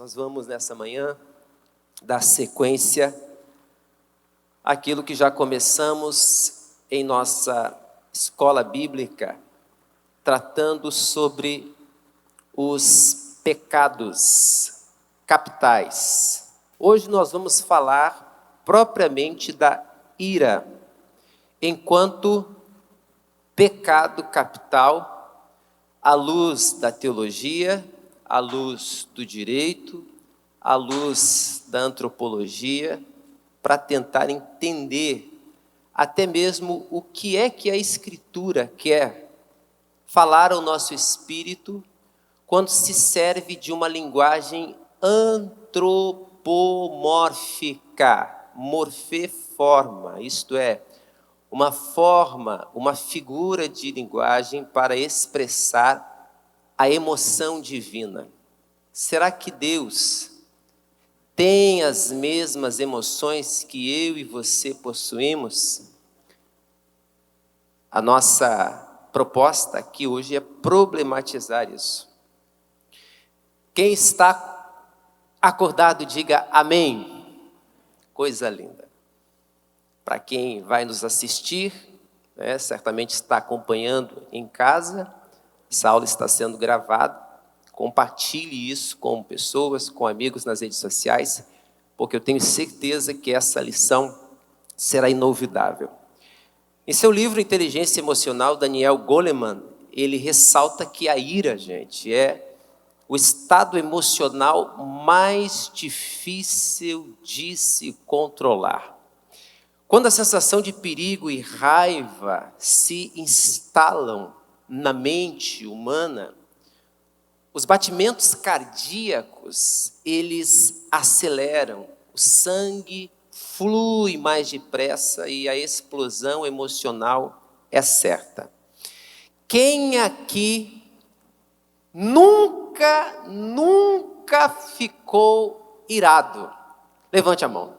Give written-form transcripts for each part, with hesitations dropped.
nós vamos nessa manhã dar sequência àquilo que já começamos em nossa escola bíblica, tratando sobre os pecados capitais. Hoje nós vamos falar propriamente da ira, enquanto pecado capital, à luz da teologia, à luz do direito, à luz da antropologia, para tentar entender até mesmo o que é que a Escritura quer falar ao nosso espírito quando se serve de uma linguagem antropomórfica, morfeforma, isto é, uma forma, uma figura de linguagem para expressar a emoção divina. Será que Deus tem as mesmas emoções que eu e você possuímos? A nossa proposta aqui hoje é problematizar isso. Quem está acordado, diga amém. Coisa linda. Para quem vai nos assistir, certamente está acompanhando em casa, essa aula está sendo gravada. Compartilhe isso com pessoas, com amigos nas redes sociais, porque eu tenho certeza que essa lição será inolvidável. Em seu livro Inteligência Emocional, Daniel Goleman, ele ressalta que a ira, gente, é o estado emocional mais difícil de se controlar. Quando a sensação de perigo e raiva se instalam na mente humana, os batimentos cardíacos, eles aceleram, o sangue flui mais depressa e a explosão emocional é certa. Quem aqui nunca ficou irado? Levante a mão.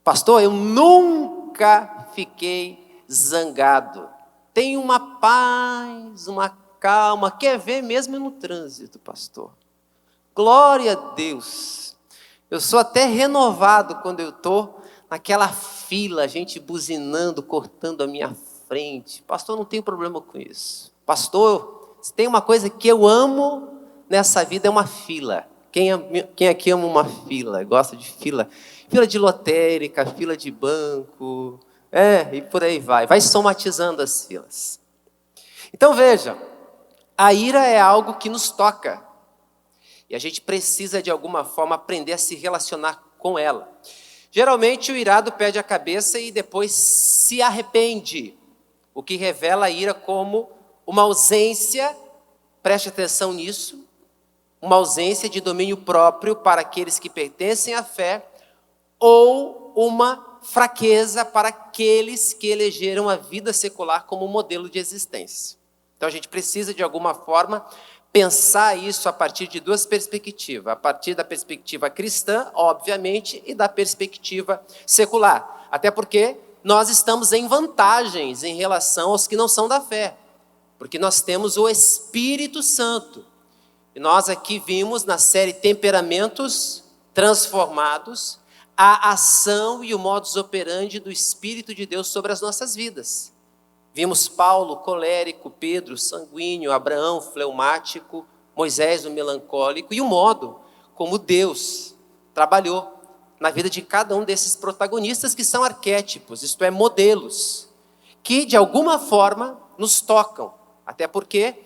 Pastor, eu nunca fiquei zangado. Tenho uma paz, uma calma. Quer ver mesmo no trânsito, pastor? Glória a Deus. Eu sou até renovado quando eu estou naquela fila, a gente buzinando, cortando a minha frente. Pastor, não tenho problema com isso. Pastor, se tem uma coisa que eu amo nessa vida é uma fila. Quem aqui ama uma fila? Gosta de fila? Fila de lotérica, fila de banco, e por aí vai. Vai somatizando as filas. Então veja, a ira é algo que nos toca. E a gente precisa, de alguma forma, aprender a se relacionar com ela. Geralmente, o irado perde a cabeça e depois se arrepende, o que revela a ira como uma ausência, preste atenção nisso, uma ausência de domínio próprio para aqueles que pertencem à fé, ou uma fraqueza para aqueles que elegeram a vida secular como modelo de existência. Então, a gente precisa, de alguma forma, pensar isso a partir de duas perspectivas. A partir da perspectiva cristã, obviamente, e da perspectiva secular. Até porque nós estamos em vantagens em relação aos que não são da fé. Porque nós temos o Espírito Santo. E nós aqui vimos na série Temperamentos Transformados a ação e o modus operandi do Espírito de Deus sobre as nossas vidas. Vimos Paulo, colérico, Pedro, sanguíneo, Abraão, fleumático, Moisés, o melancólico, e o modo como Deus trabalhou na vida de cada um desses protagonistas que são arquétipos, isto é, modelos, que de alguma forma nos tocam, até porque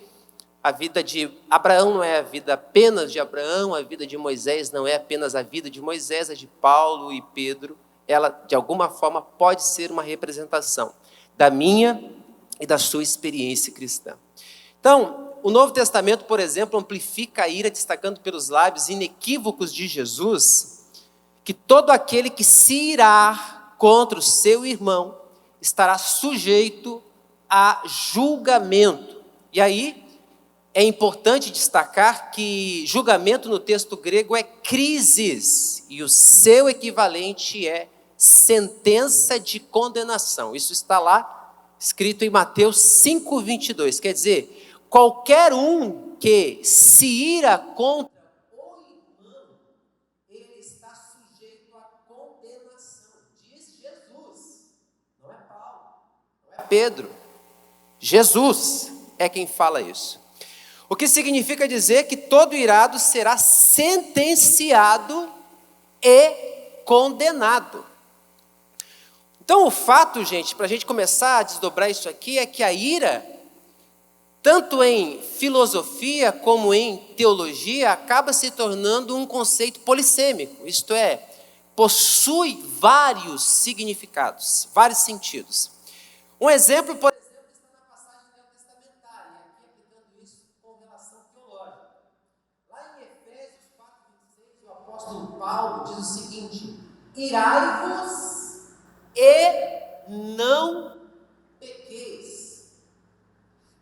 a vida de Abraão não é a vida apenas de Abraão, a vida de Moisés não é apenas a vida de Moisés, a de Paulo e Pedro, ela de alguma forma pode ser uma representação da minha e da sua experiência cristã. Então, o Novo Testamento, por exemplo, amplifica a ira, destacando pelos lábios inequívocos de Jesus, que todo aquele que se irar contra o seu irmão estará sujeito a julgamento. E aí, é importante destacar que julgamento no texto grego é crisis, e o seu equivalente é sentença de condenação. Isso está lá, escrito em Mateus 5:22. Quer dizer, qualquer um que se ira contra o irmão Pedro. Jesus é quem fala isso. O que significa dizer que todo irado será sentenciado e condenado. Então o fato, gente, para a gente começar a desdobrar isso aqui, é que a ira, tanto em filosofia como em teologia, acaba se tornando um conceito polissêmico, isto é, possui vários significados, vários sentidos. Um exemplo, por exemplo, está na passagem neotestamentária, aqui aplicando isso com relação teológica. Lá em Efésios 4:26, o apóstolo Paulo diz o seguinte: irai-vos e não pequeis.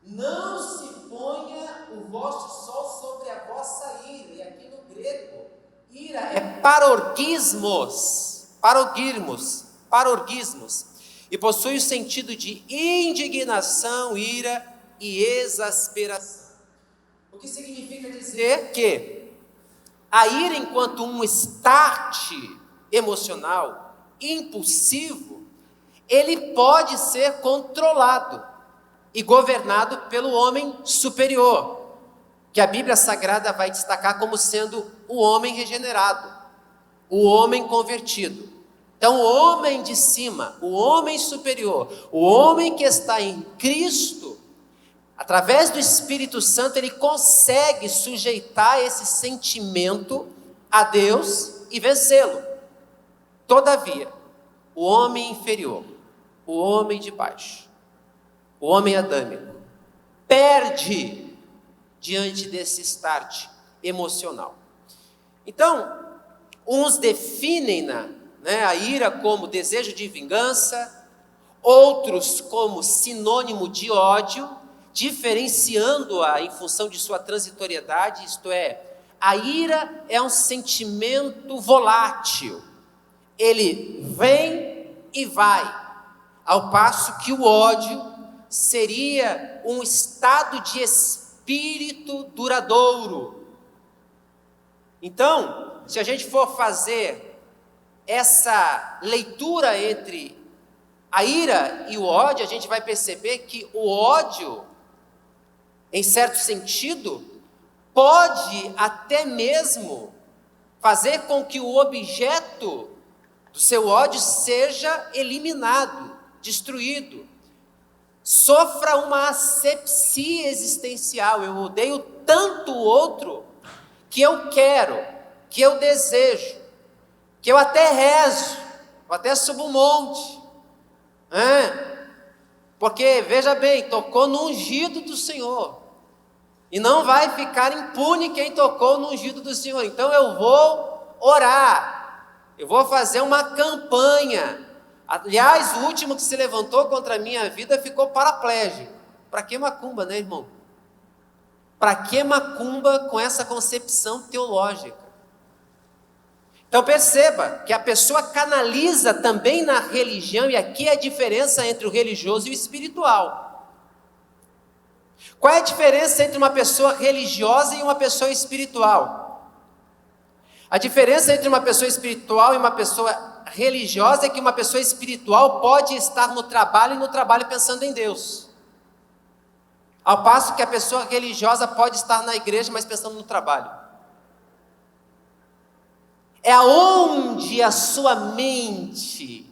Não se ponha o vosso sol sobre a vossa ira. E aqui no grego, ira é parorgismos, e possui o sentido de indignação, ira e exasperação. O que significa dizer que a ira, enquanto um start emocional impulsivo, ele pode ser controlado e governado pelo homem superior, que a Bíblia Sagrada vai destacar como sendo o homem regenerado, o homem convertido. Então, o homem de cima, o homem superior, o homem que está em Cristo, através do Espírito Santo, ele consegue sujeitar esse sentimento a Deus e vencê-lo. Todavia, o homem inferior, o homem de baixo, o homem adâmico, perde diante desse start emocional. Então, uns definem a ira como desejo de vingança, outros como sinônimo de ódio, diferenciando-a em função de sua transitoriedade, isto é, a ira é um sentimento volátil, ele vem e vai, ao passo que o ódio seria um estado de espírito duradouro. Então, se a gente for fazer essa leitura entre a ira e o ódio, a gente vai perceber que o ódio, em certo sentido, pode até mesmo fazer com que o objeto do seu ódio seja eliminado, destruído, sofra uma asepsia existencial. Eu odeio tanto o outro que eu quero, que eu desejo, que eu até rezo, eu até subo um monte, porque, veja bem, tocou no ungido do Senhor, e não vai ficar impune quem tocou no ungido do Senhor. Então eu vou orar, eu vou fazer uma campanha. Aliás, o último que se levantou contra a minha vida ficou paraplégico. Para que macumba, né, irmão? Para que macumba com essa concepção teológica? Então perceba que a pessoa canaliza também na religião, e aqui é a diferença entre o religioso e o espiritual. Qual é a diferença entre uma pessoa religiosa e uma pessoa espiritual? A diferença entre uma pessoa espiritual e uma pessoa religiosa é que uma pessoa espiritual pode estar no trabalho e no trabalho pensando em Deus, ao passo que a pessoa religiosa pode estar na igreja, mas pensando no trabalho. É aonde a sua mente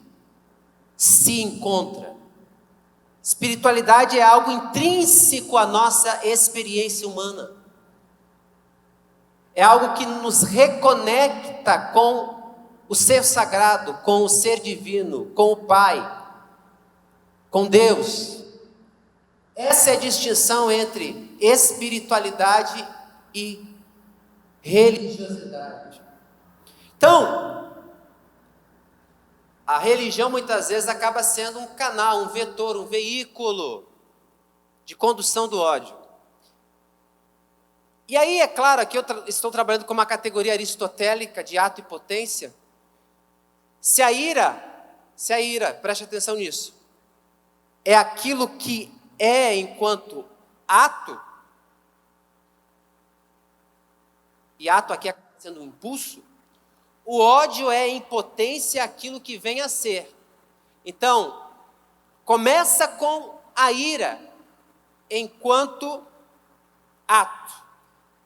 se encontra. Espiritualidade é algo intrínseco à nossa experiência humana. É algo que nos reconecta com o ser sagrado, com o ser divino, com o Pai, com Deus. Essa é a distinção entre espiritualidade e religiosidade. Então, a religião muitas vezes acaba sendo um canal, um vetor, um veículo de condução do ódio. E aí, é claro, aqui eu estou trabalhando com uma categoria aristotélica de ato e potência. Se a ira, preste atenção nisso, é aquilo que é enquanto ato, e ato aqui acaba sendo um impulso, o ódio é em potência aquilo que vem a ser. Então, Começa com a ira enquanto ato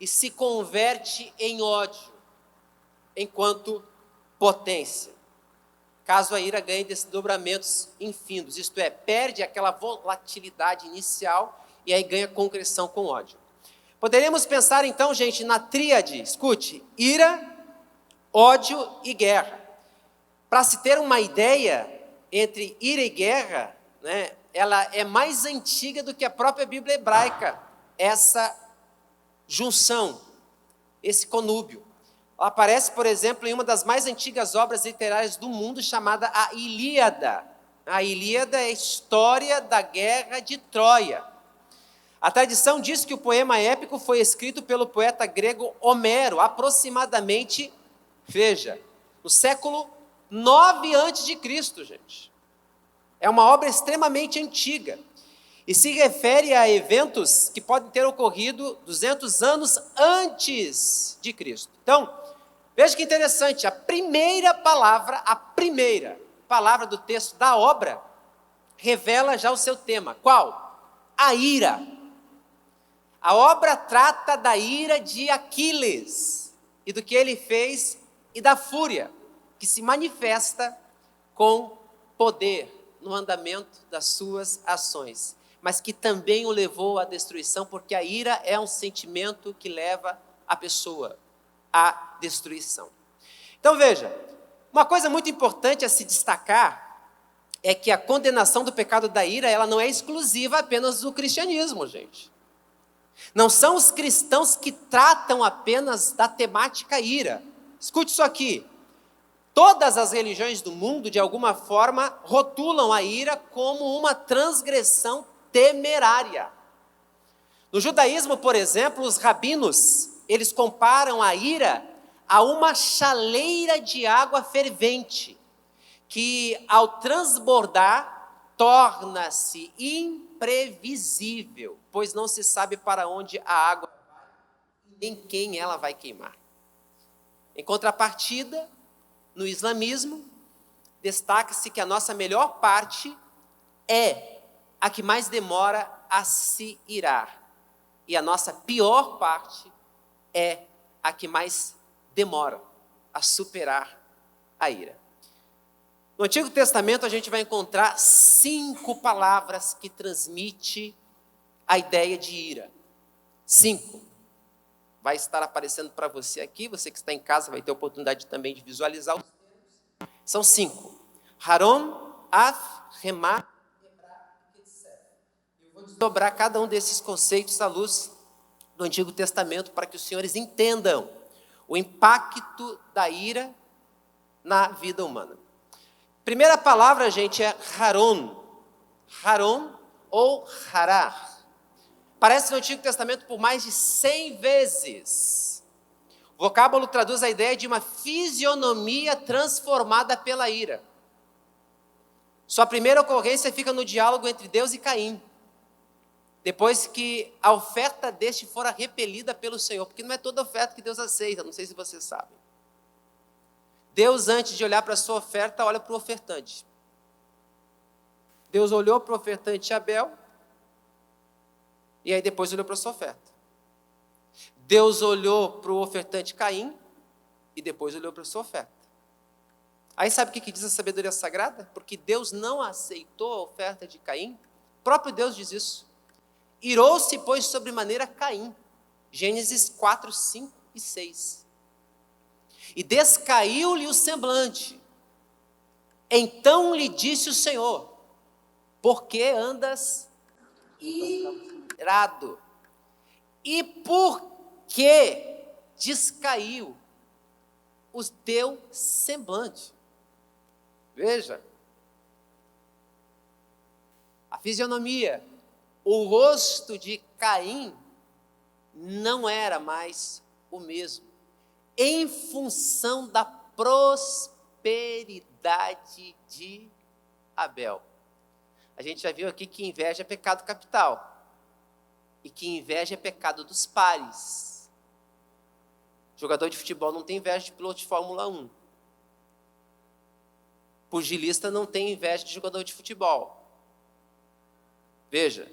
e se converte em ódio enquanto potência. Caso a ira ganhe desdobramentos infindos, isto é, perde aquela volatilidade inicial e aí ganha concreção com ódio. Poderíamos pensar então, gente, na tríade, escute, ira, ódio e guerra. Para se ter uma ideia, entre ira e guerra, né, ela é mais antiga do que a própria Bíblia hebraica, essa junção, esse conúbio. Ela aparece, por exemplo, em uma das mais antigas obras literárias do mundo, chamada a Ilíada. A Ilíada é a história da guerra de Troia. A tradição diz que o poema épico foi escrito pelo poeta grego Homero, aproximadamente, veja, no século 9 a.C., gente. É uma obra extremamente antiga e se refere a eventos que podem ter ocorrido 200 anos antes de Cristo. Então, veja que interessante, a primeira palavra do texto da obra revela já o seu tema. Qual? A ira. A obra trata da ira de Aquiles e do que ele fez e da fúria que se manifesta com poder no andamento das suas ações, mas que também o levou à destruição, porque a ira é um sentimento que leva a pessoa à destruição. Então veja, uma coisa muito importante a se destacar é que a condenação do pecado da ira, ela não é exclusiva apenas do cristianismo, gente. Não são os cristãos que tratam apenas da temática ira. Escute isso aqui. Todas as religiões do mundo, de alguma forma, rotulam a ira como uma transgressão temerária. No judaísmo, por exemplo, os rabinos, eles comparam a ira a uma chaleira de água fervente, que ao transbordar, torna-se imprevisível, pois não se sabe para onde a água vai, nem quem ela vai queimar. Em contrapartida, no islamismo, destaca-se que a nossa melhor parte é a que mais demora a se irar, e a nossa pior parte é a que mais demora a superar a ira. No Antigo Testamento a gente vai encontrar 5 palavras que transmitem a ideia de ira. 5. Vai estar aparecendo para você aqui, você que está em casa vai ter oportunidade também de visualizar os termos. São 5. Haron, Af, Remá, Hebra e Ketzef. Eu vou desdobrar cada um desses conceitos à luz do Antigo Testamento para que os senhores entendam o impacto da ira na vida humana. Primeira palavra, gente, é Haron. Haron ou Harar. Aparece no Antigo Testamento por mais de 100 vezes. O vocábulo traduz a ideia de uma fisionomia transformada pela ira. Sua primeira ocorrência fica no diálogo entre Deus e Caim, depois que a oferta deste fora repelida pelo Senhor, porque não é toda oferta que Deus aceita, não sei se vocês sabem. Deus, antes de olhar para a sua oferta, olha para o ofertante. Deus olhou para o ofertante Abel, e aí depois olhou para a sua oferta. Deus olhou para o ofertante Caim, e depois olhou para a sua oferta. Aí sabe o que diz a sabedoria sagrada? Porque Deus não aceitou a oferta de Caim, o próprio Deus diz isso. Irou-se, pois, sobremaneira Caim. Gênesis 4, 5 e 6. E descaiu-lhe o semblante. Então lhe disse o Senhor: por que andas irado? E por que descaiu o teu semblante? Veja. A fisionomia, o rosto de Caim não era mais o mesmo, em função da prosperidade de Abel. A gente já viu aqui que inveja é pecado capital, e que inveja é pecado dos pares. Jogador de futebol não tem inveja de piloto de Fórmula 1. Pugilista não tem inveja de jogador de futebol. Veja,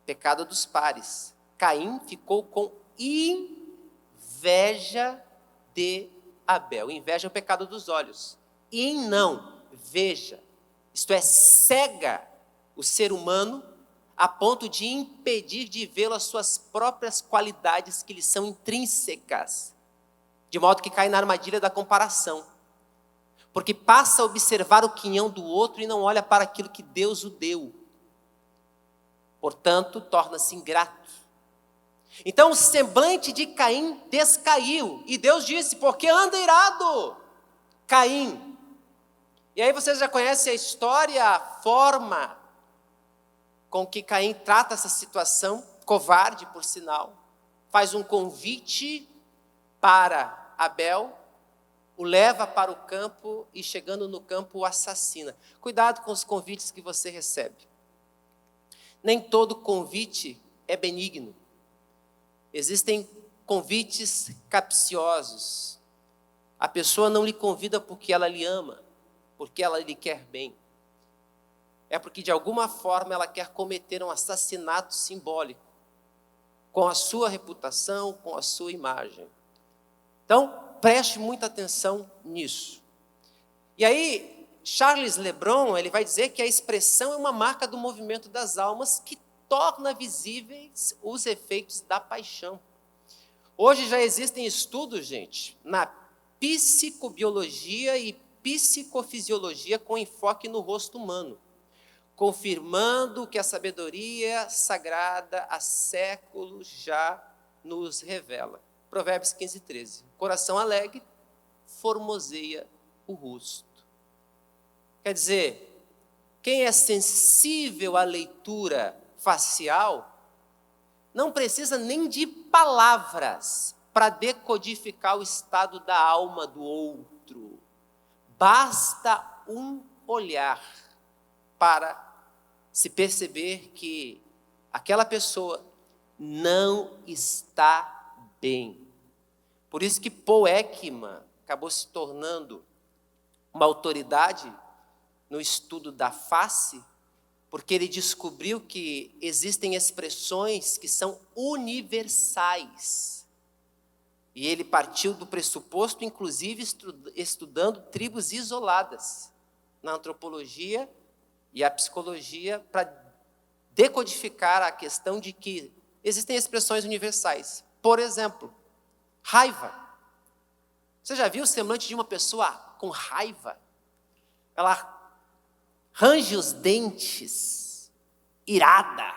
pecado dos pares. Caim ficou com inveja de Abel. Inveja é o pecado dos olhos. E não, veja, isto é, cega o ser humano a ponto de impedir de vê-lo as suas próprias qualidades que lhe são intrínsecas, de modo que cai na armadilha da comparação, porque passa a observar o quinhão do outro e não olha para aquilo que Deus o deu. Portanto, torna-se ingrato. Então o semblante de Caim descaiu, e Deus disse: porque anda irado, Caim? E aí vocês já conhecem a história, a forma com que Caim trata essa situação, covarde por sinal, faz um convite para Abel, o leva para o campo e chegando no campo o assassina. Cuidado com os convites que você recebe. Nem todo convite é benigno. Existem convites capciosos. A pessoa não lhe convida porque ela lhe ama, porque ela lhe quer bem. É porque de alguma forma ela quer cometer um assassinato simbólico, com a sua reputação, com a sua imagem. Então, preste muita atenção nisso. E aí, Charles Lebron, ele vai dizer que a expressão é uma marca do movimento das almas que torna visíveis os efeitos da paixão. Hoje já existem estudos, gente, na psicobiologia e psicofisiologia com enfoque no rosto humano, confirmando que a sabedoria sagrada há séculos já nos revela. Provérbios 15, 13. Coração alegre formoseia o rosto. Quer dizer, quem é sensível à leitura facial não precisa nem de palavras para decodificar o estado da alma do outro. Basta um olhar para se perceber que aquela pessoa não está bem. Por isso que Paul Ekman acabou se tornando uma autoridade no estudo da face, porque ele descobriu que existem expressões que são universais. E ele partiu do pressuposto, inclusive estudando tribos isoladas na antropologia e a psicologia, para decodificar a questão de que existem expressões universais. Por exemplo, raiva. Você já viu o semblante de uma pessoa com raiva? Ela range os dentes, irada,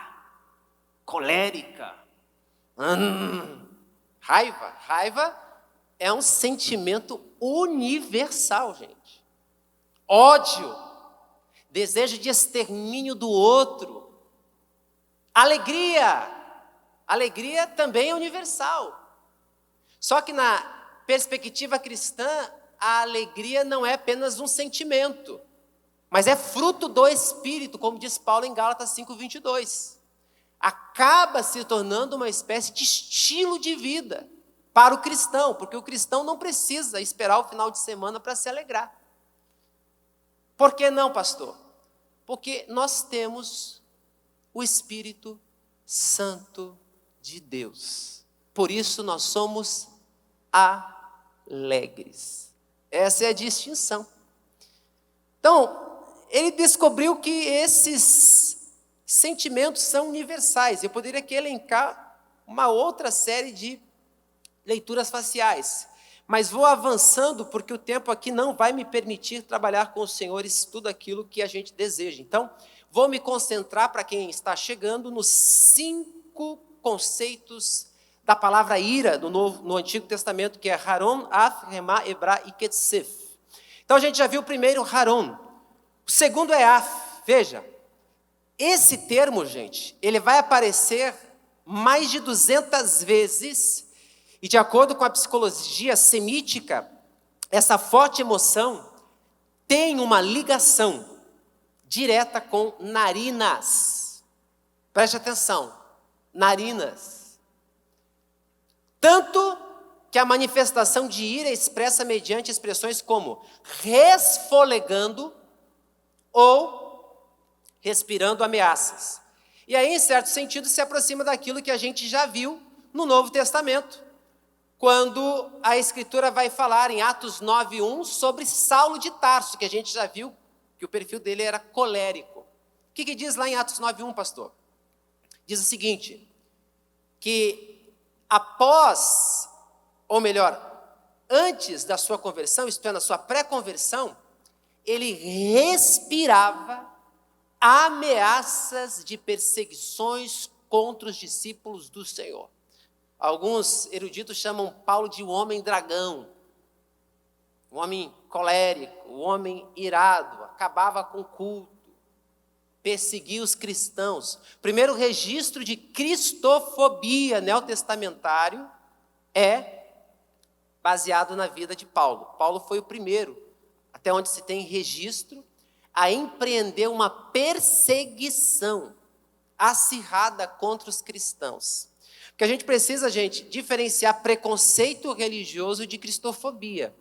colérica. Raiva. Raiva é um sentimento universal, gente. Ódio, desejo de extermínio do outro. Alegria. Alegria também é universal. Só que na perspectiva cristã, a alegria não é apenas um sentimento, mas é fruto do Espírito, como diz Paulo em Gálatas 5:22. Acaba se tornando uma espécie de estilo de vida para o cristão, porque o cristão não precisa esperar o final de semana para se alegrar. Por que não, pastor? Porque nós temos o Espírito Santo de Deus. Por isso nós somos alegres. Essa é a distinção. Então, ele descobriu que esses sentimentos são universais. Eu poderia aqui elencar uma outra série de leituras faciais, mas vou avançando porque o tempo aqui não vai me permitir trabalhar com os senhores tudo aquilo que a gente deseja. Então, vou me concentrar, para quem está chegando, nos 5 conceitos da palavra ira no Antigo Testamento, que é Haron, Af, Remá, Ebrá e Ketsef. Então a gente já viu o primeiro, Haron. O segundo é Af. Veja, esse termo, gente, ele vai aparecer mais de 200 vezes, e de acordo com a psicologia semítica, essa forte emoção tem uma ligação direta com narinas. Preste atenção, narinas. Tanto que a manifestação de ira é expressa mediante expressões como resfolegando ou respirando ameaças. E aí, em certo sentido, se aproxima daquilo que a gente já viu no Novo Testamento, quando a Escritura vai falar em Atos 9:1 sobre Saulo de Tarso, que a gente já viu que o perfil dele era colérico. O que diz lá em Atos 9:1, pastor? Diz o seguinte, que após, ou melhor, antes da sua conversão, isto é, na sua pré-conversão, ele respirava ameaças de perseguições contra os discípulos do Senhor. Alguns eruditos chamam Paulo de um homem dragão, um homem colérico, um homem irado, acabava com o culto, perseguia os cristãos. Primeiro registro de cristofobia neotestamentário é baseado na vida de Paulo. Paulo foi o primeiro, até onde se tem registro, a empreender uma perseguição acirrada contra os cristãos. Porque a gente precisa, gente, diferenciar preconceito religioso de cristofobia.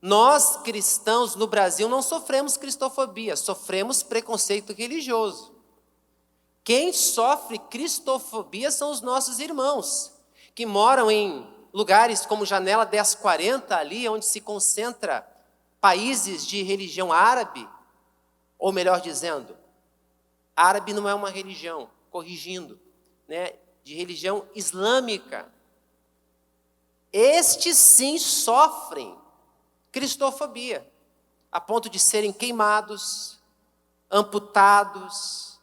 Nós, cristãos no Brasil, não sofremos cristofobia, sofremos preconceito religioso. Quem sofre cristofobia são os nossos irmãos, que moram em lugares como Janela 1040, ali onde se concentra países de religião árabe, ou melhor dizendo, árabe não é uma religião, corrigindo, né, de religião islâmica. Estes sim sofrem cristofobia, a ponto de serem queimados, amputados.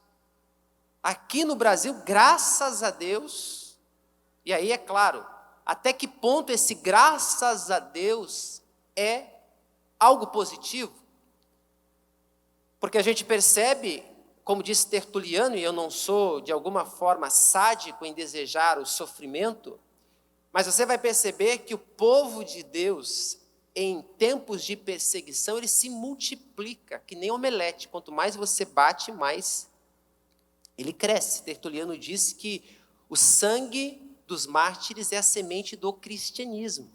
Aqui no Brasil, graças a Deus, e aí é claro, até que ponto esse graças a Deus é algo positivo? Porque a gente percebe, como disse Tertuliano, e eu não sou de alguma forma sádico em desejar o sofrimento, mas você vai perceber que o povo de Deus, em tempos de perseguição, ele se multiplica, que nem omelete. Quanto mais você bate, mais ele cresce. Tertuliano disse que o sangue dos mártires é a semente do cristianismo.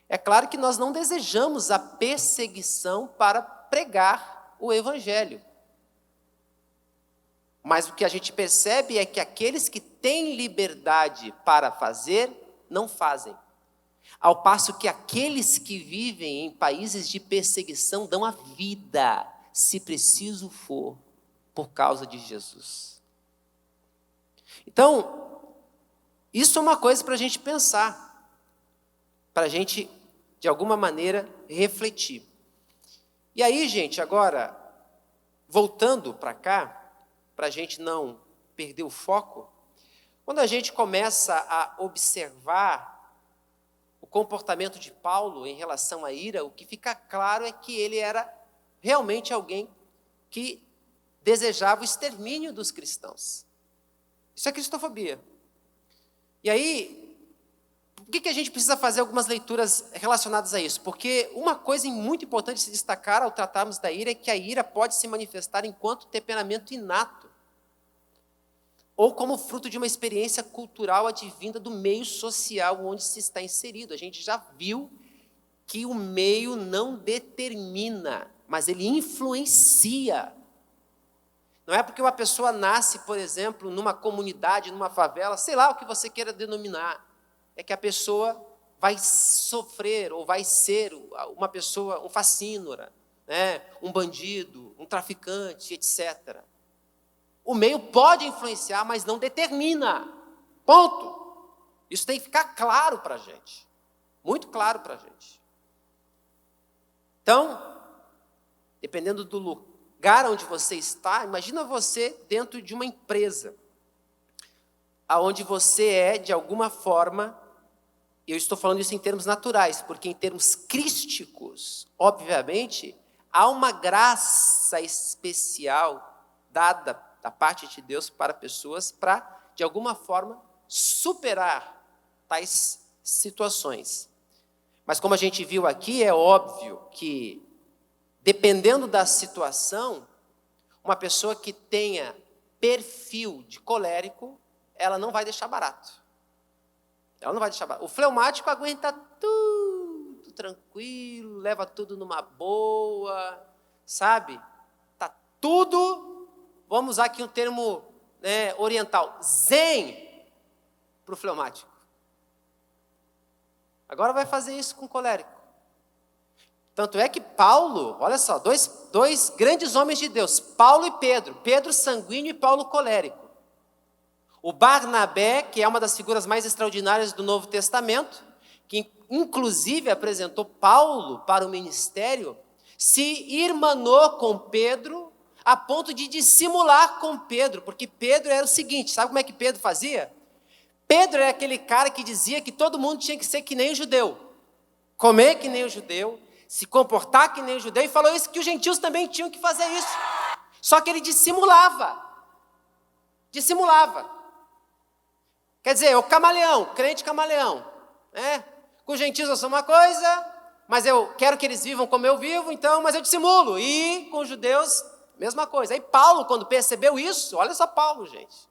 É claro que nós não desejamos a perseguição para pregar o evangelho. Mas o que a gente percebe é que aqueles que têm liberdade para fazer, não fazem. Ao passo que aqueles que vivem em países de perseguição dão a vida, se preciso for, por causa de Jesus. Então, isso é uma coisa para a gente pensar, para a gente, de alguma maneira, refletir. E aí, gente, agora, voltando para cá, para a gente não perder o foco, quando a gente começa a observar o comportamento de Paulo em relação à ira, o que fica claro é que ele era realmente alguém que desejava o extermínio dos cristãos. Isso é cristofobia. E aí, por que a gente precisa fazer algumas leituras relacionadas a isso? Porque uma coisa muito importante de se destacar ao tratarmos da ira é que a ira pode se manifestar enquanto temperamento inato, ou como fruto de uma experiência cultural advinda do meio social onde se está inserido. A gente já viu que o meio não determina, mas ele influencia. Não é porque uma pessoa nasce, por exemplo, numa comunidade, numa favela, sei lá o que você queira denominar, é que a pessoa vai sofrer ou vai ser uma pessoa, um facínora, né? Um bandido, um traficante, etc. O meio pode influenciar, mas não determina. Ponto. Isso tem que ficar claro para a gente. Muito claro para a gente. Então, dependendo do lugar onde você está, imagina você dentro de uma empresa, onde você é, de alguma forma, eu estou falando isso em termos naturais, porque em termos crísticos, obviamente, há uma graça especial dada da parte de Deus para pessoas para, de alguma forma, superar tais situações. Mas como a gente viu aqui, é óbvio que, dependendo da situação, uma pessoa que tenha perfil de colérico, ela não vai deixar barato. Ela não vai deixar barato. O fleumático aguenta tudo tranquilo, leva tudo numa boa, sabe? Tá tudo vamos usar aqui um termo oriental, zen para o fleumático. Agora vai fazer isso com o colérico. Tanto é que Paulo, olha só, dois grandes homens de Deus, Paulo e Pedro, Pedro sanguíneo e Paulo colérico. O Barnabé, que é uma das figuras mais extraordinárias do Novo Testamento, que inclusive apresentou Paulo para o ministério, se irmanou com Pedro a ponto de dissimular com Pedro, porque Pedro era o seguinte, sabe como é que Pedro fazia? Pedro era aquele cara que dizia que todo mundo tinha que ser que nem o judeu, comer que nem o judeu, se comportar que nem o judeu, e falou isso que os gentios também tinham que fazer isso. Só que ele dissimulava. Quer dizer, o camaleão, crente camaleão, né? Com os gentios eu sou uma coisa, mas eu quero que eles vivam como eu vivo, então, mas eu dissimulo. E com os judeus, mesma coisa. Aí Paulo, quando percebeu isso, olha só Paulo, gente.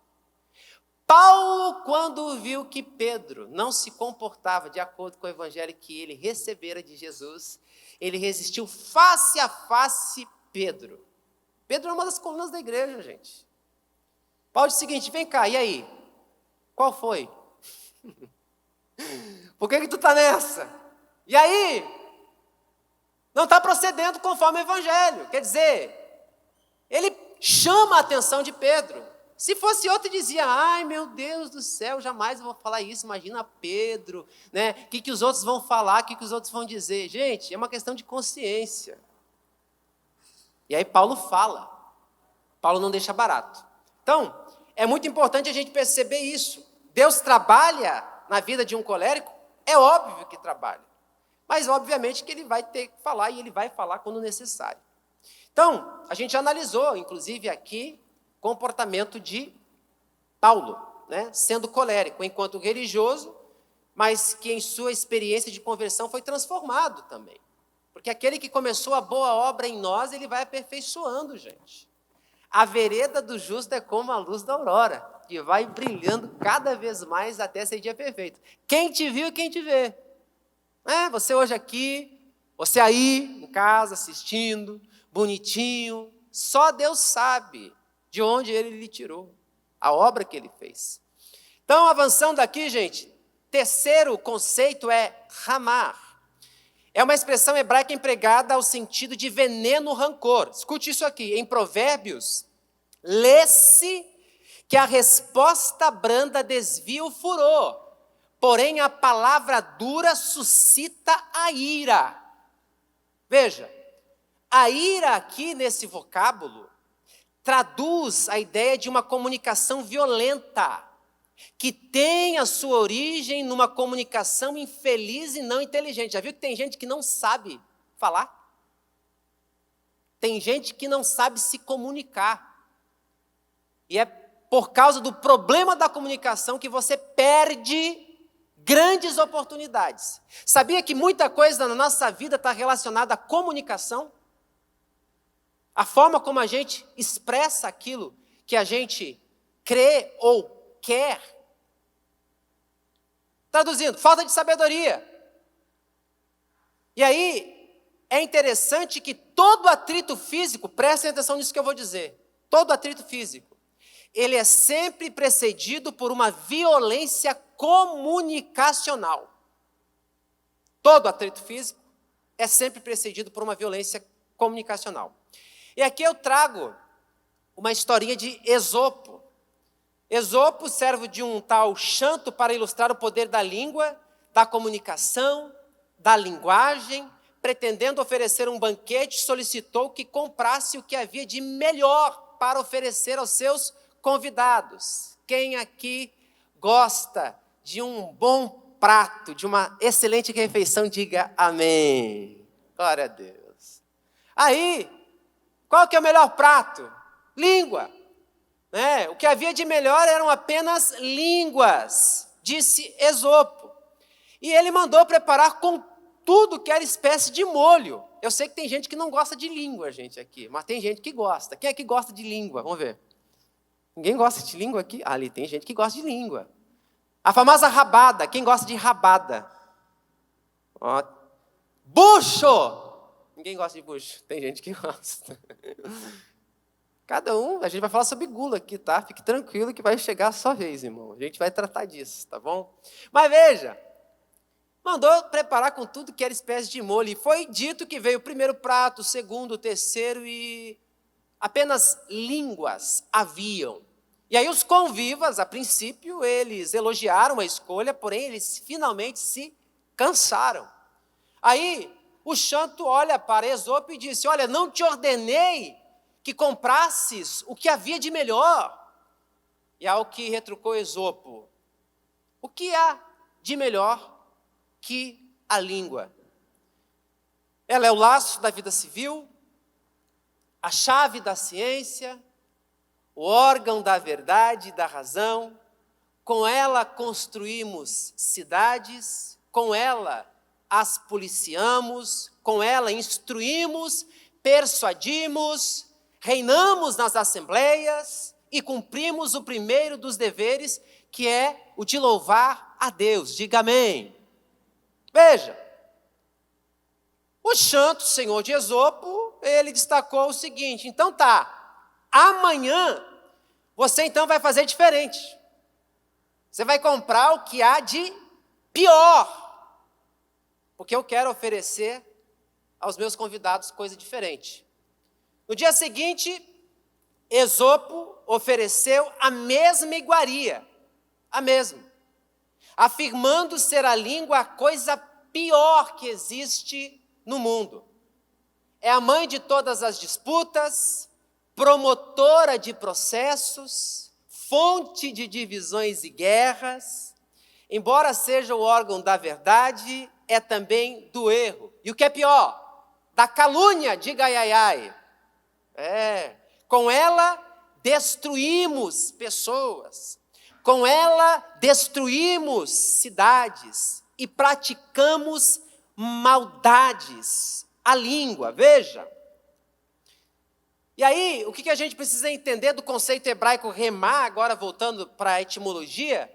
Paulo, quando viu que Pedro não se comportava de acordo com o evangelho que ele recebera de Jesus, ele resistiu face a face Pedro. Pedro é uma das colunas da igreja, gente. Paulo disse o seguinte, vem cá, e aí? Qual foi? Por que tu está nessa? E aí? Não está procedendo conforme o evangelho. Quer dizer, ele chama a atenção de Pedro. Se fosse outro, dizia, ai meu Deus do céu, jamais eu vou falar isso, imagina Pedro, né? O que os outros vão falar, o que os outros vão dizer? Gente, é uma questão de consciência. E aí Paulo fala. Paulo não deixa barato. Então, é muito importante a gente perceber isso. Deus trabalha na vida de um colérico? É óbvio que trabalha. Mas, obviamente, que ele vai ter que falar e ele vai falar quando necessário. Então, a gente analisou, inclusive, aqui, o comportamento de Paulo, né? Sendo colérico, enquanto religioso, mas que em sua experiência de conversão foi transformado também. Porque aquele que começou a boa obra em nós, ele vai aperfeiçoando, gente. A vereda do justo é como a luz da aurora, que vai brilhando cada vez mais até ser dia perfeito. Quem te viu, quem te vê. Você hoje aqui, você aí, em casa, assistindo, bonitinho. Só Deus sabe de onde Ele lhe tirou, a obra que Ele fez. Então, avançando aqui, gente, terceiro conceito é ramar. É uma expressão hebraica empregada ao sentido de veneno, rancor. Escute isso aqui, em Provérbios, lê-se que a resposta branda desvia o furor, porém a palavra dura suscita a ira. Veja, a ira aqui nesse vocábulo traduz a ideia de uma comunicação violenta, que tem a sua origem numa comunicação infeliz e não inteligente. Já viu que tem gente que não sabe falar? Tem gente que não sabe se comunicar. E é por causa do problema da comunicação que você perde grandes oportunidades. Sabia que muita coisa na nossa vida está relacionada à comunicação? A forma como a gente expressa aquilo que a gente crê ou quer. Traduzindo, falta de sabedoria. E aí, é interessante que todo atrito físico, prestem atenção nisso que eu vou dizer, todo atrito físico, ele é sempre precedido por uma violência comunicacional. Todo atrito físico é sempre precedido por uma violência comunicacional. E aqui eu trago uma historinha de Esopo. Esopo, servo de um tal Xanto, para ilustrar o poder da língua, da comunicação, da linguagem, pretendendo oferecer um banquete, solicitou que comprasse o que havia de melhor para oferecer aos seus convidados. Quem aqui gosta de um bom prato, de uma excelente refeição, diga amém. Glória a Deus. Aí, qual que é o melhor prato? Língua. O que havia de melhor eram apenas línguas, disse Esopo. E ele mandou preparar com tudo que era espécie de molho. Eu sei que tem gente que não gosta de língua, gente, aqui, mas tem gente que gosta. Quem é que gosta de língua? Vamos ver. Ninguém gosta de língua aqui? Ali tem gente que gosta de língua. A famosa rabada. Quem gosta de rabada? Ó. Bucho! Ninguém gosta de bucho. Tem gente que gosta. Cada um, a gente vai falar sobre gula aqui, tá? Fique tranquilo que vai chegar a sua vez, irmão. A gente vai tratar disso, tá bom? Mas veja, mandou preparar com tudo que era espécie de molho. E foi dito que veio o primeiro prato, o segundo, o terceiro e apenas línguas haviam. E aí os convivas, a princípio, eles elogiaram a escolha, porém eles finalmente se cansaram. Aí o Xanto olha para Esopo e disse: olha, não te ordenei que comprasses o que havia de melhor. E ao que retrucou Esopo: o que há de melhor que a língua? Ela é o laço da vida civil, a chave da ciência, o órgão da verdade e da razão. Com ela construímos cidades, com ela as policiamos, com ela instruímos, persuadimos, reinamos nas assembleias e cumprimos o primeiro dos deveres, que é o de louvar a Deus. Diga amém. Veja, o Xanto, senhor de Esopo, ele destacou o seguinte: então tá, amanhã você então vai fazer diferente. Você vai comprar o que há de pior, porque eu quero oferecer aos meus convidados coisa diferente. No dia seguinte, Esopo ofereceu a mesma iguaria, a mesma, afirmando ser a língua a coisa pior que existe no mundo. É a mãe de todas as disputas, promotora de processos, fonte de divisões e guerras. Embora seja o órgão da verdade, é também do erro. E o que é pior? Da calúnia, diga ai, ai, ai. Com ela destruímos pessoas, com ela destruímos cidades e praticamos maldades. A língua, veja. E aí, o que a gente precisa entender do conceito hebraico remá, agora voltando para a etimologia,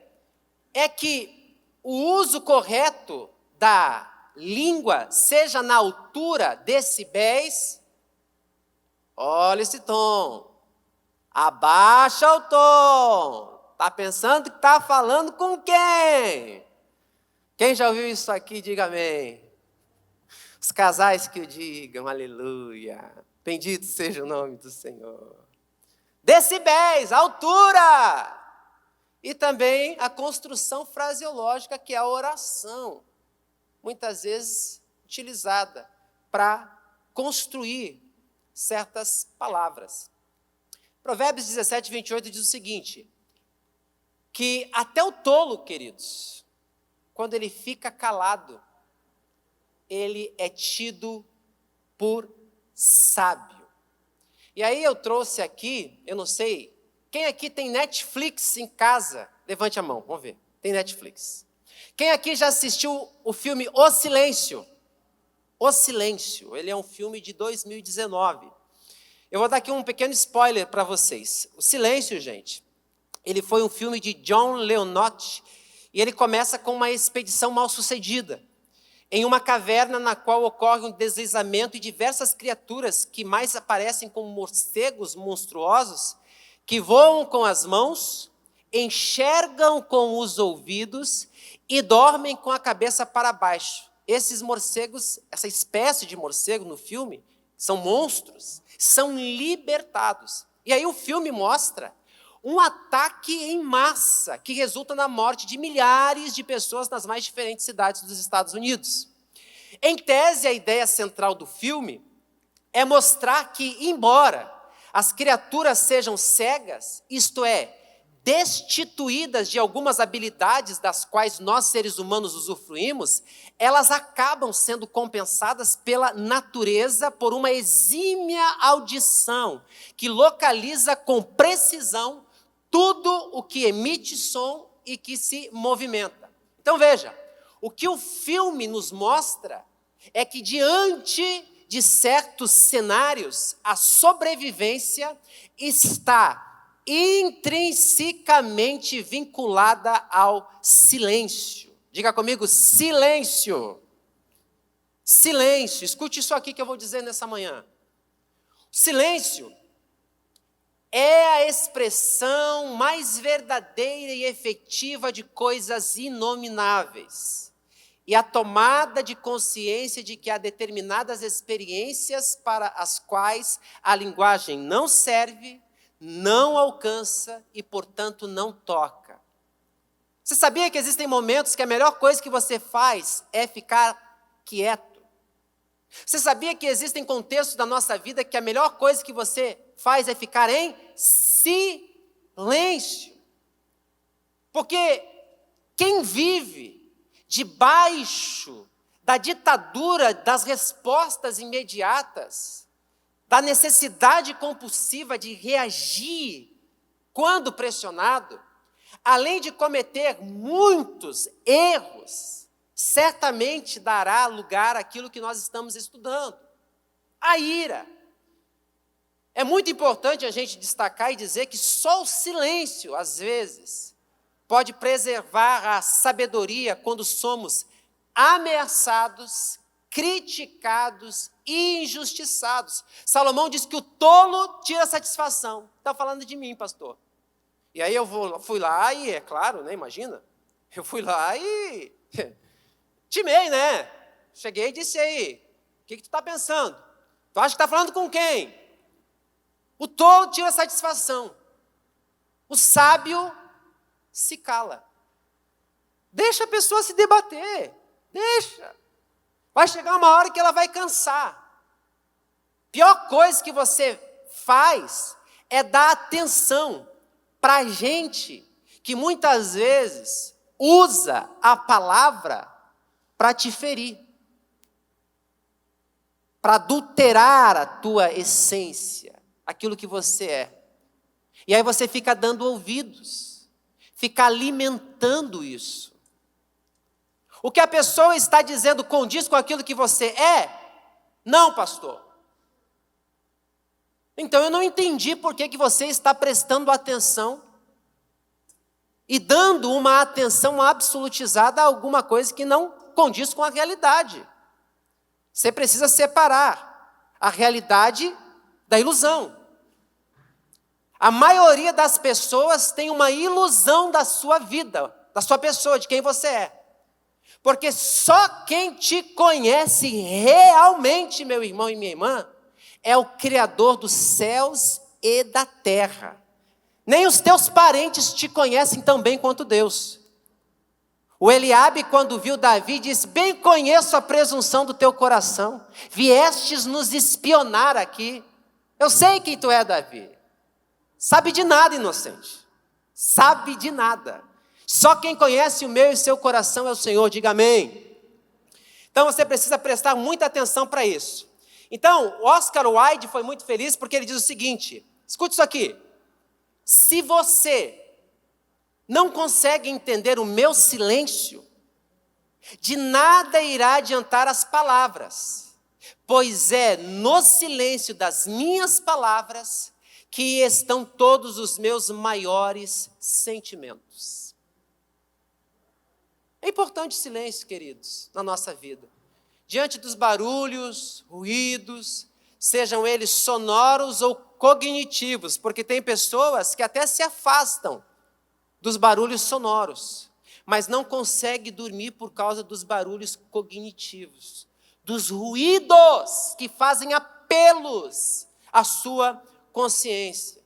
é que o uso correto da língua seja na altura decibéis. Olha esse tom. Abaixa o tom. Está pensando que está falando com quem? Quem já ouviu isso aqui, diga amém. Os casais que o digam, aleluia. Bendito seja o nome do Senhor. Decibéis, altura. E também a construção fraseológica, que é a oração, muitas vezes utilizada para construir certas palavras. Provérbios 17, 28 diz o seguinte: que até o tolo, queridos, quando ele fica calado, ele é tido por sábio. E aí eu trouxe aqui, eu não sei, quem aqui tem Netflix em casa? Levante a mão, vamos ver. Tem Netflix. Quem aqui já assistiu o filme O Silêncio? O Silêncio, ele é um filme de 2019. Eu vou dar aqui um pequeno spoiler para vocês. O Silêncio, gente, ele foi um filme de John Leonotti, e ele começa com uma expedição mal sucedida, em uma caverna na qual ocorre um deslizamento e diversas criaturas que mais aparecem como morcegos monstruosos, que voam com as mãos, enxergam com os ouvidos e dormem com a cabeça para baixo. Esses morcegos, essa espécie de morcego no filme, são monstros, são libertados. E aí o filme mostra um ataque em massa que resulta na morte de milhares de pessoas nas mais diferentes cidades dos Estados Unidos. Em tese, a ideia central do filme é mostrar que, embora as criaturas sejam cegas, isto é, destituídas de algumas habilidades das quais nós, seres humanos, usufruímos, elas acabam sendo compensadas pela natureza por uma exímia audição que localiza com precisão tudo o que emite som e que se movimenta. Então veja, o que o filme nos mostra é que diante de certos cenários, a sobrevivência está intrinsecamente vinculada ao silêncio. Diga comigo, silêncio. Silêncio. Escute isso aqui que eu vou dizer nessa manhã. Silêncio é a expressão mais verdadeira e efetiva de coisas inomináveis. E a tomada de consciência de que há determinadas experiências para as quais a linguagem não serve, não alcança e, portanto, não toca. Você sabia que existem momentos que a melhor coisa que você faz é ficar quieto? Você sabia que existem contextos da nossa vida que a melhor coisa que você faz é ficar em silêncio? Porque quem vive debaixo da ditadura das respostas imediatas, da necessidade compulsiva de reagir quando pressionado, além de cometer muitos erros, certamente dará lugar àquilo que nós estamos estudando, a ira. É muito importante a gente destacar e dizer que só o silêncio, às vezes, pode preservar a sabedoria quando somos ameaçados, criticados e injustiçados. Salomão diz que o tolo tira satisfação. Está falando de mim, pastor. E aí eu fui lá e, é claro, né, imagina, eu fui lá e timei, né? Cheguei e disse aí, o que tu está pensando? Tu acha que está falando com quem? O tolo tira satisfação. O sábio se cala. Deixa a pessoa se debater. Deixa. Vai chegar uma hora que ela vai cansar. Pior coisa que você faz é dar atenção para gente que muitas vezes usa a palavra para te ferir, para adulterar a tua essência, aquilo que você é. E aí você fica dando ouvidos, fica alimentando isso. O que a pessoa está dizendo condiz com aquilo que você é? Não, pastor. Então eu não entendi por que você está prestando atenção e dando uma atenção absolutizada a alguma coisa que não condiz com a realidade. Você precisa separar a realidade da ilusão. A maioria das pessoas tem uma ilusão da sua vida, da sua pessoa, de quem você é. Porque só quem te conhece realmente, meu irmão e minha irmã, é o Criador dos céus e da terra. Nem os teus parentes te conhecem tão bem quanto Deus. O Eliabe, quando viu Davi, disse: bem conheço a presunção do teu coração. Viestes nos espionar aqui. Eu sei quem tu é, Davi. Sabe de nada, inocente. Sabe de nada. Só quem conhece o meu e o seu coração é o Senhor. Diga amém. Então você precisa prestar muita atenção para isso. Então, Oscar Wilde foi muito feliz porque ele diz o seguinte: escute isso aqui. Se você não consegue entender o meu silêncio, de nada irá adiantar as palavras, pois é no silêncio das minhas palavras que estão todos os meus maiores sentimentos. É importante o silêncio, queridos, na nossa vida. Diante dos barulhos, ruídos, sejam eles sonoros ou cognitivos, porque tem pessoas que até se afastam dos barulhos sonoros, mas não conseguem dormir por causa dos barulhos cognitivos, dos ruídos que fazem apelos à sua consciência.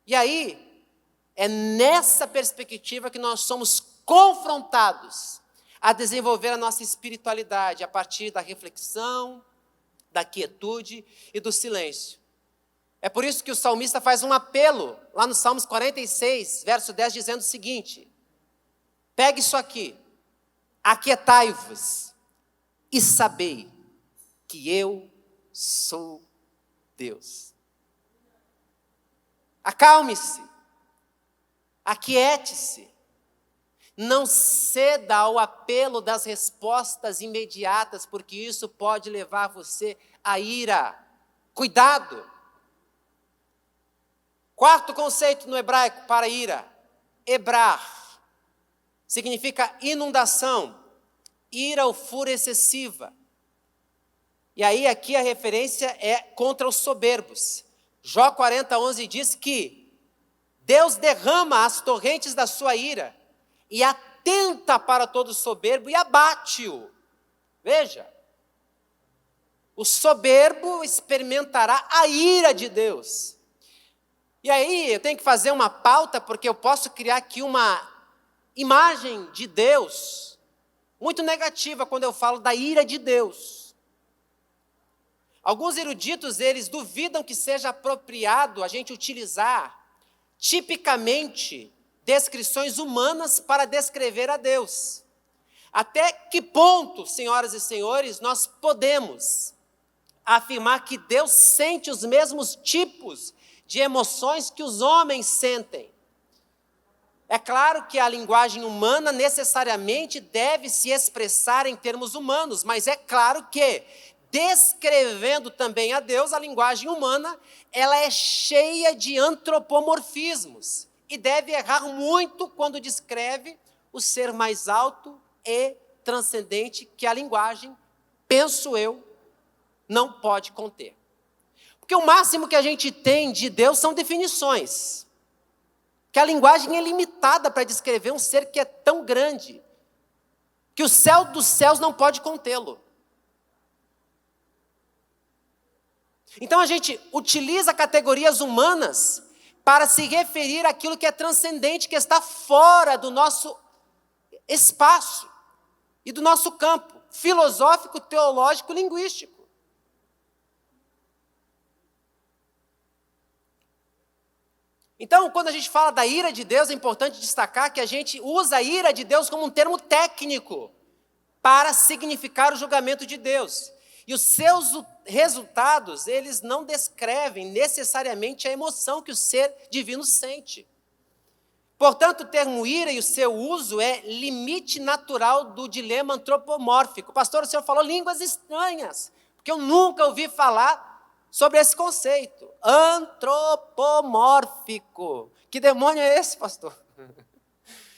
E aí, é nessa perspectiva que nós somos confrontados a desenvolver a nossa espiritualidade a partir da reflexão, da quietude e do silêncio. É por isso que o salmista faz um apelo, lá no Salmos 46, verso 10, dizendo o seguinte: pegue isso aqui, aquietai-vos e sabei que eu sou Deus. Acalme-se, aquiete-se, não ceda ao apelo das respostas imediatas, porque isso pode levar você à ira. Cuidado! Quarto conceito no hebraico para ira, hebrar, significa inundação, ira ou fúria excessiva. E aí aqui a referência é contra os soberbos. Jó 40:11 diz que Deus derrama as torrentes da sua ira e atenta para todo soberbo e abate-o. Veja, o soberbo experimentará a ira de Deus. E aí eu tenho que fazer uma pauta, porque eu posso criar aqui uma imagem de Deus muito negativa quando eu falo da ira de Deus. Alguns eruditos, eles duvidam que seja apropriado a gente utilizar tipicamente descrições humanas para descrever a Deus. Até que ponto, senhoras e senhores, nós podemos afirmar que Deus sente os mesmos tipos de emoções que os homens sentem? É claro que a linguagem humana necessariamente deve se expressar em termos humanos, mas é claro que, descrevendo também a Deus, a linguagem humana, ela é cheia de antropomorfismos e deve errar muito quando descreve o ser mais alto e transcendente que a linguagem, penso eu, não pode conter. Porque o máximo que a gente tem de Deus são definições. Que a linguagem é limitada para descrever um ser que é tão grande, que o céu dos céus não pode contê-lo. Então a gente utiliza categorias humanas para se referir àquilo que é transcendente, que está fora do nosso espaço e do nosso campo filosófico, teológico, linguístico. Então, quando a gente fala da ira de Deus, é importante destacar que a gente usa a ira de Deus como um termo técnico para significar o julgamento de Deus. E os seus resultados, eles não descrevem necessariamente a emoção que o ser divino sente. Portanto, o termo ira e o seu uso é limite natural do dilema antropomórfico. Pastor, o senhor falou línguas estranhas, porque eu nunca ouvi falar sobre esse conceito. Antropomórfico. Que demônio é esse, pastor?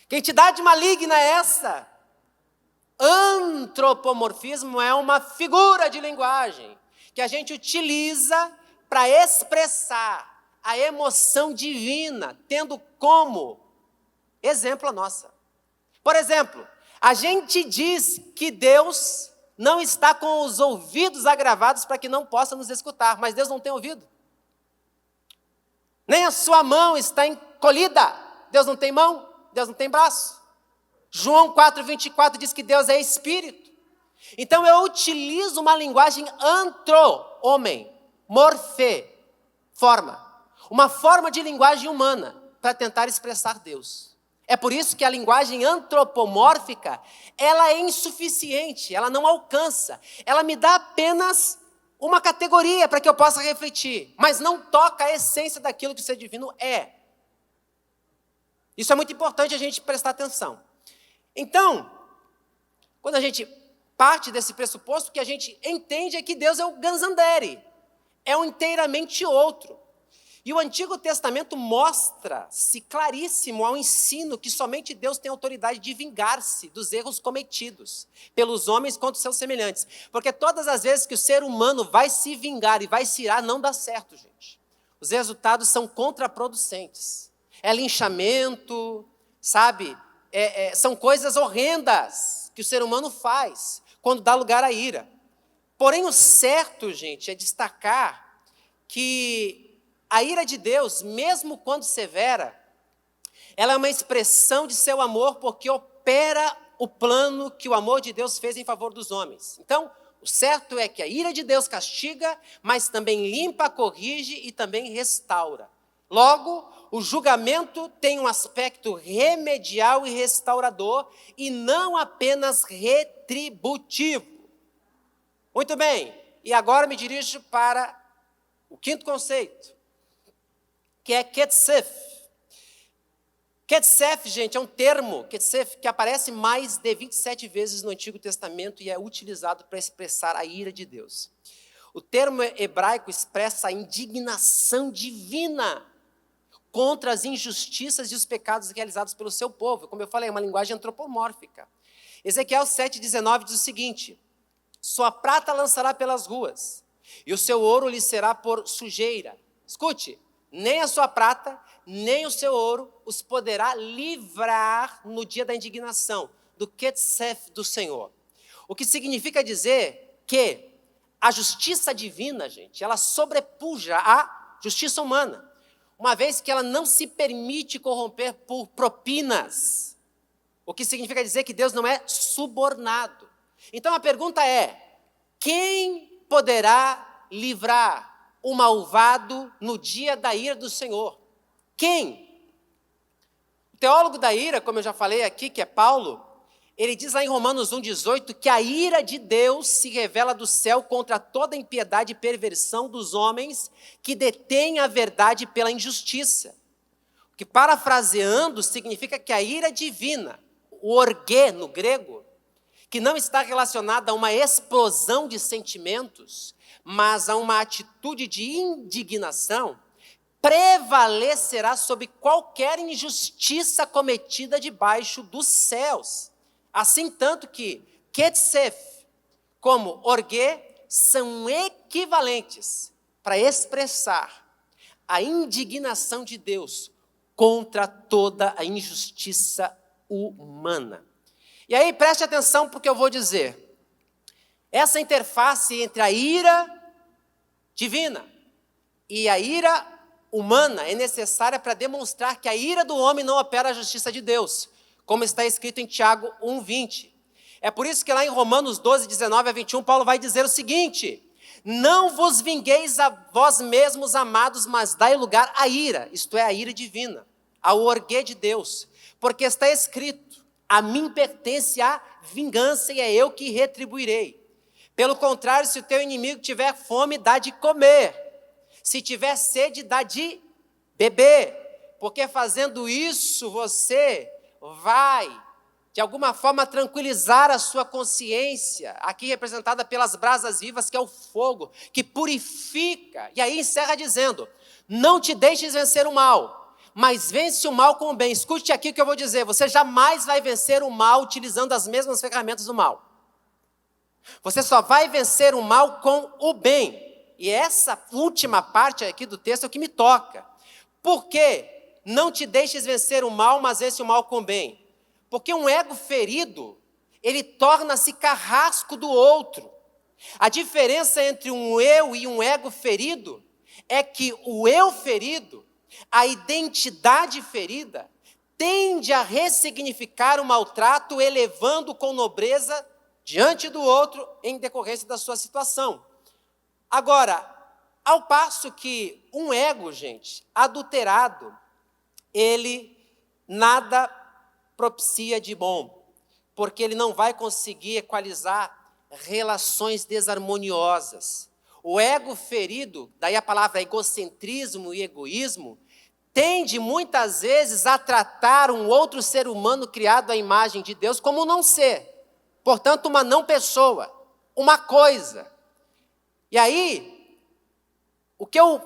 Que entidade maligna é essa? Antropomorfismo é uma figura de linguagem que a gente utiliza para expressar a emoção divina, tendo como exemplo a nossa. Por exemplo, a gente diz que Deus não está com os ouvidos agravados para que não possa nos escutar, mas Deus não tem ouvido. Nem a sua mão está encolhida. Deus não tem mão, Deus não tem braço. João 4:24 diz que Deus é espírito. Então eu utilizo uma linguagem homem, morfê, forma. Uma forma de linguagem humana para tentar expressar Deus. É por isso que a linguagem antropomórfica, ela é insuficiente, ela não alcança. Ela me dá apenas uma categoria para que eu possa refletir, mas não toca a essência daquilo que o ser divino é. Isso é muito importante a gente prestar atenção. Então, quando a gente parte desse pressuposto, que a gente entende é que Deus é o Ganzandere, é um inteiramente outro. E o Antigo Testamento mostra-se claríssimo ao ensino que somente Deus tem autoridade de vingar-se dos erros cometidos pelos homens contra os seus semelhantes. Porque todas as vezes que o ser humano vai se vingar e vai se irar, não dá certo, gente. Os resultados são contraproducentes. É linchamento, sabe? São coisas horrendas que o ser humano faz quando dá lugar à ira. Porém, o certo, gente, é destacar que a ira de Deus, mesmo quando severa, ela é uma expressão de seu amor, porque opera o plano que o amor de Deus fez em favor dos homens. Então, o certo é que a ira de Deus castiga, mas também limpa, corrige e também restaura. Logo, o julgamento tem um aspecto remedial e restaurador, e não apenas retributivo. Muito bem, e agora me dirijo para o quinto conceito, que é Ketsef. Ketsef, gente, é um termo, Ketsef, que aparece mais de 27 vezes no Antigo Testamento e é utilizado para expressar a ira de Deus. O termo hebraico expressa a indignação divina contra as injustiças e os pecados realizados pelo seu povo. Como eu falei, é uma linguagem antropomórfica. Ezequiel 7,19 diz o seguinte: sua prata lançará pelas ruas, e o seu ouro lhe será por sujeira. escute, nem a sua prata, nem o seu ouro os poderá livrar no dia da indignação, do Quetzef do Senhor. O que significa dizer que a justiça divina, gente, ela sobrepuja a justiça humana, uma vez que ela não se permite corromper por propinas, o que significa dizer que Deus não é subornado. Então a pergunta é, quem poderá livrar o malvado no dia da ira do Senhor? Quem? O teólogo da ira, como eu já falei aqui, que é Paulo, ele diz lá em Romanos 1,18 que a ira de Deus se revela do céu contra toda a impiedade e perversão dos homens que detêm a verdade pela injustiça. O que, parafraseando, significa que a ira divina, o orgê no grego, que não está relacionada a uma explosão de sentimentos, mas a uma atitude de indignação, prevalecerá sobre qualquer injustiça cometida debaixo dos céus. Assim, tanto que Quetzef como orgê são equivalentes para expressar a indignação de Deus contra toda a injustiça humana. E aí, preste atenção porque eu vou dizer. Essa interface entre a ira divina e a ira humana é necessária para demonstrar que a ira do homem não opera a justiça de Deus, como está escrito em Tiago 1,20. É por isso que lá em Romanos 12, 19 a 21, Paulo vai dizer o seguinte: não vos vingueis a vós mesmos, amados, mas dai lugar à ira, isto é, a ira divina, ao orgê de Deus, porque está escrito, a mim pertence a vingança e é eu que retribuirei. Pelo contrário, se o teu inimigo tiver fome, dá de comer, se tiver sede, dá de beber, porque fazendo isso você vai, de alguma forma, tranquilizar a sua consciência, aqui representada pelas brasas vivas, que é o fogo, que purifica. E aí encerra dizendo, não te deixes vencer o mal, mas vence o mal com o bem. Escute aqui o que eu vou dizer, você jamais vai vencer o mal utilizando as mesmas ferramentas do mal. Você só vai vencer o mal com o bem. E essa última parte aqui do texto é o que me toca. Por quê? Não te deixes vencer o mal, mas vence o mal com o bem. Porque um ego ferido, ele torna-se carrasco do outro. A diferença entre um eu e um ego ferido é que o eu ferido, a identidade ferida, tende a ressignificar o maltrato, elevando com nobreza diante do outro em decorrência da sua situação. Agora, ao passo que um ego, gente, adulterado, ele nada propicia de bom, porque ele não vai conseguir equalizar relações desarmoniosas. O ego ferido, daí a palavra egocentrismo e egoísmo, tende muitas vezes a tratar um outro ser humano criado à imagem de Deus como um não ser, portanto uma não pessoa, uma coisa. E aí, o que eu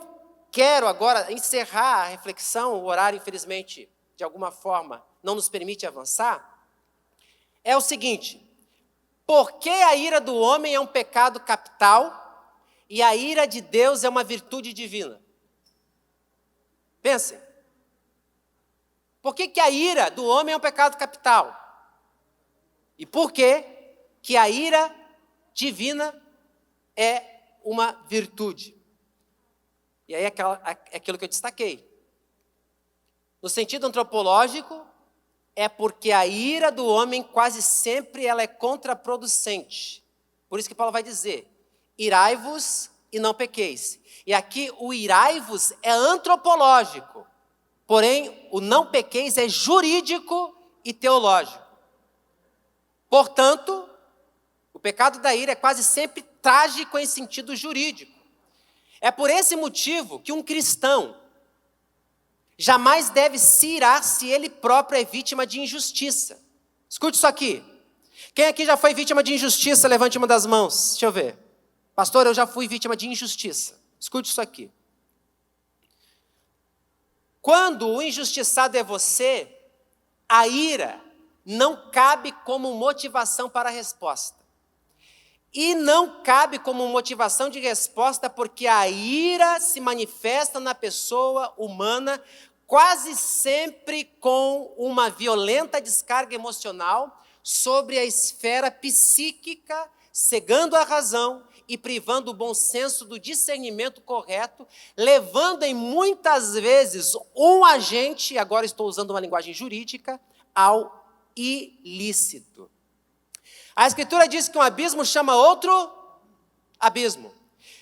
quero agora encerrar a reflexão, o horário infelizmente de alguma forma não nos permite avançar, é o seguinte: por que a ira do homem é um pecado capital e a ira de Deus é uma virtude divina? Pensem. Por que a ira do homem é um pecado capital? E por que a ira divina é uma virtude? E aí é aquilo que eu destaquei. No sentido antropológico, é porque a ira do homem quase sempre ela é contraproducente. Por isso que Paulo vai dizer, irai-vos e não pequeis. E aqui o irai-vos é antropológico, porém o não pequeis é jurídico e teológico. Portanto, o pecado da ira é quase sempre trágico em sentido jurídico. É por esse motivo que um cristão jamais deve se irar se ele próprio é vítima de injustiça. Escute isso aqui. Quem aqui já foi vítima de injustiça? Levante uma das mãos. Deixa eu ver. Pastor, eu já fui vítima de injustiça. Escute isso aqui. Quando o injustiçado é você, a ira não cabe como motivação para a resposta. E não cabe como motivação de resposta, porque a ira se manifesta na pessoa humana quase sempre com uma violenta descarga emocional sobre a esfera psíquica, cegando a razão e privando o bom senso do discernimento correto, levando em muitas vezes um agente, agora estou usando uma linguagem jurídica, ao ilícito. A Escritura diz que um abismo chama outro abismo.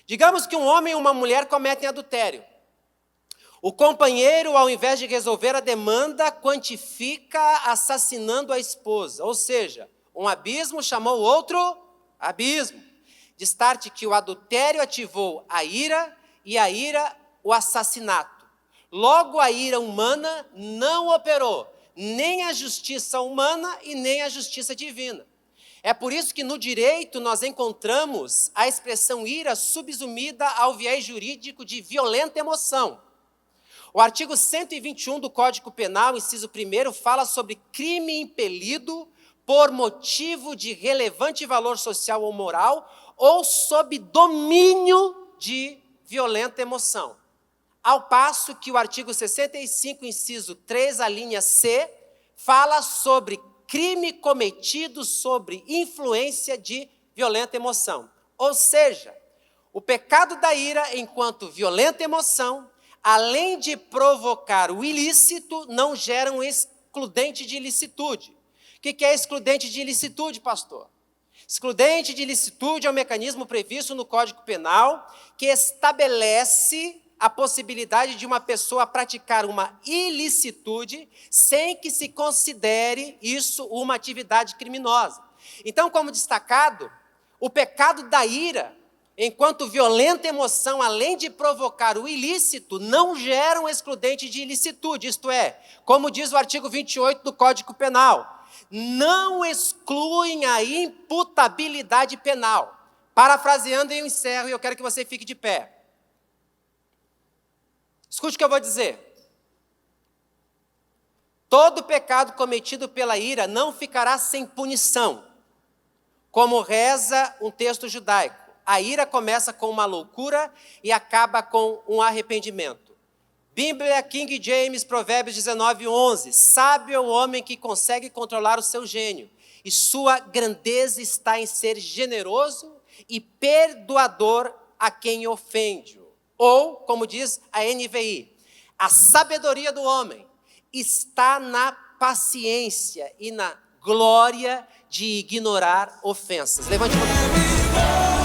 Digamos que um homem e uma mulher cometem adultério. O companheiro, ao invés de resolver a demanda, quantifica assassinando a esposa. Ou seja, um abismo chamou outro abismo. Destarte que o adultério ativou a ira e a ira o assassinato. Logo, a ira humana não operou nem a justiça humana e nem a justiça divina. É por isso que no direito nós encontramos a expressão ira subsumida ao viés jurídico de violenta emoção. O artigo 121 do Código Penal, inciso 1º, fala sobre crime impelido por motivo de relevante valor social ou moral ou sob domínio de violenta emoção. Ao passo que o artigo 65, inciso 3, a linha C, fala sobre crime cometido sobre influência de violenta emoção. Ou seja, o pecado da ira, enquanto violenta emoção, além de provocar o ilícito, não gera um excludente de ilicitude. O que é excludente de ilicitude, pastor? Excludente de ilicitude é um mecanismo previsto no Código Penal que estabelece a possibilidade de uma pessoa praticar uma ilicitude sem que se considere isso uma atividade criminosa. Então, como destacado, o pecado da ira, enquanto violenta emoção, além de provocar o ilícito, não gera um excludente de ilicitude, isto é, como diz o artigo 28 do Código Penal, não excluem a imputabilidade penal. Parafraseando, eu encerro e eu quero que você fique de pé. Escute o que eu vou dizer. Todo pecado cometido pela ira não ficará sem punição, como reza um texto judaico. A ira começa com uma loucura e acaba com um arrependimento. Bíblia King James, Provérbios 19:11. Sábio é o homem que consegue controlar o seu gênio, e sua grandeza está em ser generoso e perdoador a quem ofende. Ou, como diz a NVI, a sabedoria do homem está na paciência e na glória de ignorar ofensas. Levante a mão.